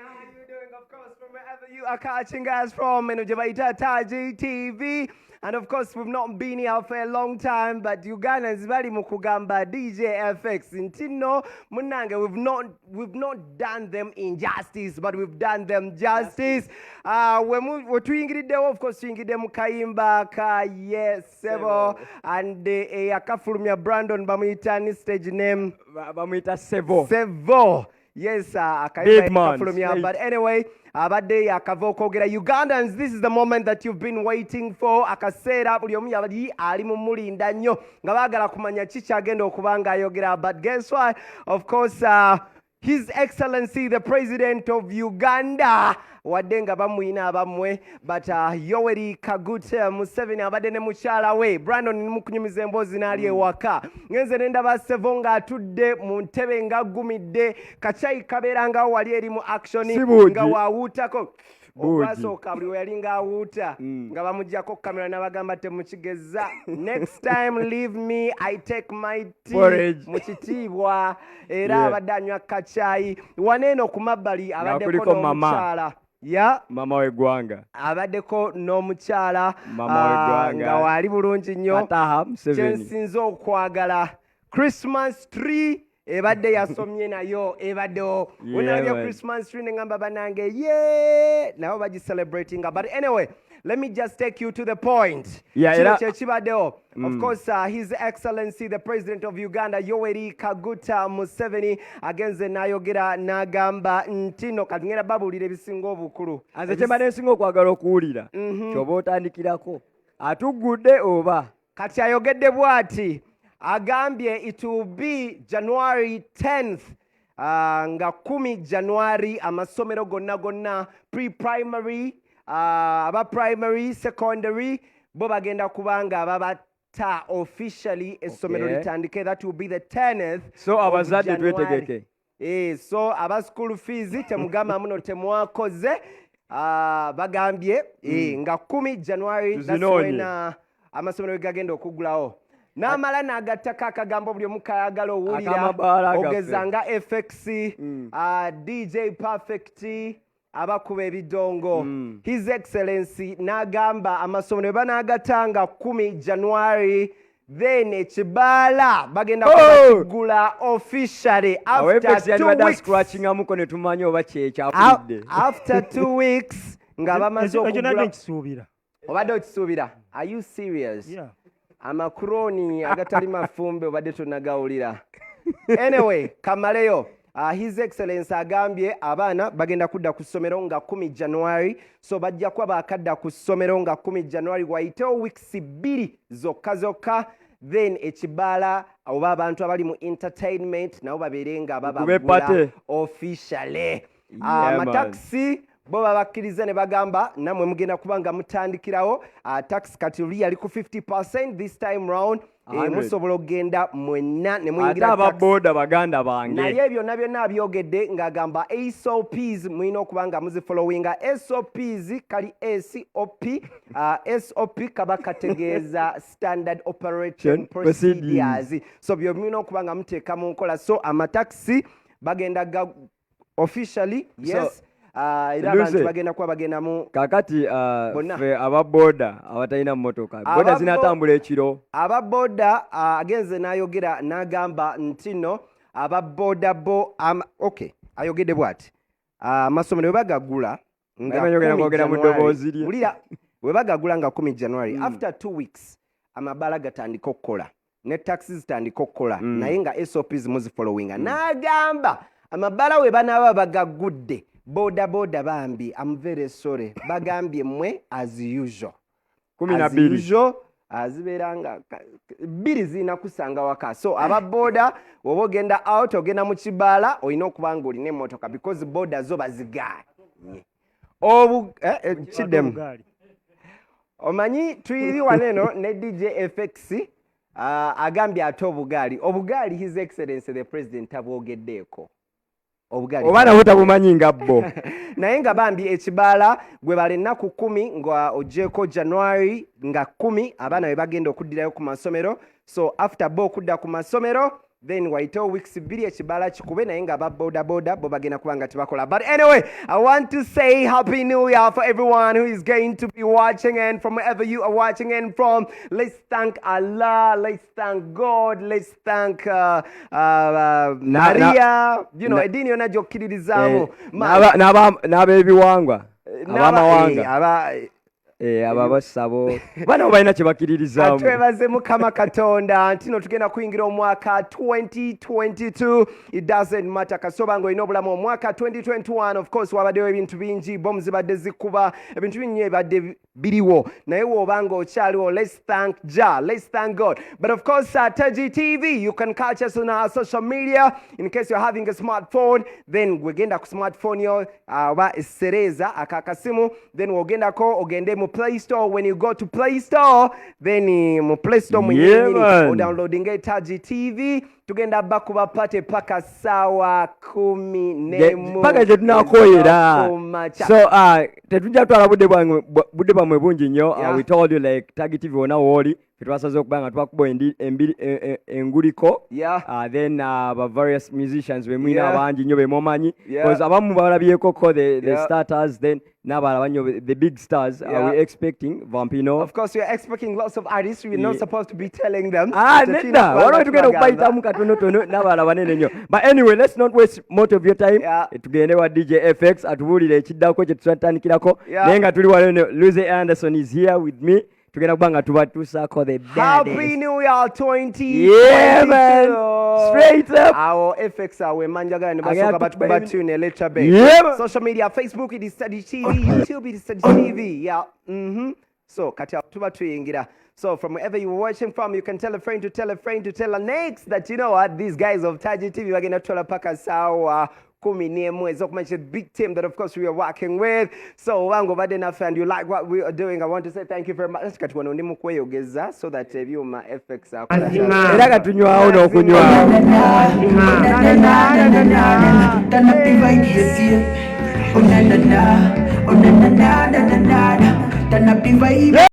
how you doing? Of course, from wherever you are catching us from, Jabaita Taji TV. And of course, we've not been here for a long time, but Ugandans bali mukugamba DJ FX. Intino munange, we've not done them injustice, but we've done them justice. We tuyingiriddewo, of course, tuyingidde mu kayimba ka Yes Sebo and akafulumya Brandon bamuyita ni stage name bamuyita Sevo. Yes, akafulumya, but anyway, abadde akava okwogera. Ugandans, this is the moment that you've been waiting for. Akaseera buli omu yali ali mu mulinda nnyo nga baagala kumanya ki kyagenda okuba ng'ayogera, but guess what? Of course, His Excellency the President of Uganda wadde nga bamuyina abamwe, but Yoweri Kaguta Museveni abadde ne mukyala we Brandon mukunyumiza emboozi n'ali ewaka. Ngenze ne ndaba Sevo ng'atudde mu ntebe ng'aggumidde, kacayi kabeerangawo wali eri mu action nga waawuutako. Obwasooka buli we yali ng'awuuta nga bamuggyako kamera n'abagamba temukigeza. Next time leave me I take my tea mu kitiibwa, era abadde anywa kacayi. Waneeno ku mabbali abaddeko n'omukyala mama w'eggwanga abaddeko n'omukyala nga waali bulungi nnyo. Kyensinza okwagala Christmas tree ebadde yasomye nayo ebaddewo. Unalabya Christmas tree nengamba banange nabo bagicelebratinga, but anyway, let me just take you to the point. Of course, His Excellency the President of Uganda Yoweri Kaguta Museveni agenze n'ayogera n'agamba ntino kati ngenda babuulira ebisinga obukulu. Nze kye mbadde nsinga okwagala okuwulira ky'oba otandikirako atugudde oba kati ayogedde bw'ati. Agambye it will be January 10th nga 10 January amasomero gonna pre-primary aba primary secondary bo bagenda kubanga ababata officially essomero litandike. That will be the 10th. So abazadde twetegeke. So aba school fees temugamba muno temwakoze bagambye nga 10 January that's when amasomero gagenda okugulawo. N'amala n'agattako akagambo buli omu kayagala owulira ogeza nga FX, DJ Perfect abakuba ebidongo. His Excellency n'agamba amasomero banaagatanga 10 January, then ekibaala bagenda kugula officially after 2 weeks. After 2 weeks nga bamaze okugula. Obadde okisuubira? Are you serious? Yeah. Amakroni agatali mafumbe obadde tonagawulira. Anyway, kamaleyo. His Excellency agambye abaana bagenda kudda ku ssomero nga 10 January, so bajja kuba baakadda ku ssomero nga 10 January wayitewo weeks 2 zokka, then ekibaala oba abantu abali mu entertainment nabo babeere nga babagula officially. Amataxi bo babakkiriza ne bagamba namwe mugenda kubanga mutandikirawo tax kati yali ku 50% this time round. Musobola okugenda mwenna ne muyingira ababoda baganda bange. Naye byonna byonna abyogedde ng'agamba SOPs mulina okuba nga muzifollowinga. SOPs kali SOP. SOP kaba kategeeza standard operating procedures. So byo mulina okuba nga muteeka mu nkola. So amataxi bagenda officially yes. Era abantu bagenda kuba bagenda mu kakati fe ababoda abatalina mmotoka boda zinatambula ekiro. Ababoda agenze n'ayogera n'agamba ntino ababoda bo okay ayogedde bw'ati amasomero webagagula nga webagagula nga 10 January after 2 weeks amabala gatandika okukola ne taxi zitandika okukola naye nga SOPs muzifollowinga. N'agamba amabala we banaaba bagagudde boda bambi, I'm very sorry. Bagambye mwe as usual. 12 aziberanga 2 zina kusanga waka. So aba boda woba ogenda out ogenda mu kibaala olina okubanga olina emmotoka because boda zo bazigaanye. Kiddemu. Omanyi tuyiri waneno ne DJ FX agambye ate obugaali His Excellency the President abwogeddeeko. Obana butabumanyi nga bo. Naye nga bambi ekibaala gwe bali ennaku 10 nga ogyeko January nga 10 abaana be bagenda okuddirayo ku masomero. So after bo okudda ku masomero then waitewo weeks 2 ekibala kikube naye nga bodaboda bo bagenda kuba nga tebakola. But anyway, I want to say Happy New Year for everyone who is going to be watching, and from wherever you are watching in from, let's thank Allah, let's thank God, let's thank Maria, you know, edini yonna gy'okkiririzaamu n'abeebiwangwa abamawanga ababasabo bano balina kye bakkiririzaamu. Twebaze Mukama Katonda nti no tugenda kuyingira omwaka 2022. It doesn't matter kasoba ng'olina obulamu omwaka 2021. Of course wabaddewo ebintu bingi, bomu zibadde zikuba, ebintu bingi ebadde biriwo, naye w'oba ng'okyaliwo, let's thank Jah, let's thank God. But of course Taji TV, you can catch us on our social media. In case you're having a smartphone, then wegenda ku smartphone yo oba essereza akakasimu, then wogendako ogende mu Play Store. When you go to Play Store, then mu Play Store downloading Taji TV. Tugenda bakuba pate paka sawa 11 paka je tunakoyera. So tetujja twala budde bwamwe bungi nnyo. We told you like Taji TV wona woli twasaze okubanga twakuba enguliko. Then various musicians we mwina abangi nnyo bemomanyi, because abamu balabyeko the starters, then the big stars. Are we expecting Vampino? Of course we are expecting lots of artists. We're not supposed to be telling them. Nenda wano tugenda okubayitamu katonotono n'abalala banene nnyo. But anyway, let's not waste much of your time. Tugende wa DJ FX atubuulire ekiddako kye tutandikirako. Naye nga tuli wano, Lucy Anderson is here with me. Tugenda kubanga tubatuusaako the baddest. Happy New Year 2022. Yeah man, straight up. Awo FX awe manjagala ne basoka batukuba tune electra bay. Social media, Facebook it is Study TV, YouTube it is Study TV. So kati tuba tuyingira. So from wherever you were watching from, you can tell a friend to tell a friend to tell a next that you know what, these guys of Taji TV are gonna try to pack us out. It's a big team that of course we are working with. So wango bade na and you like what we are doing, I want to say thank you very much. Let's katwana ndi mukweyogeza so that you ma FX akora. Era katunywa awo n'okunywa.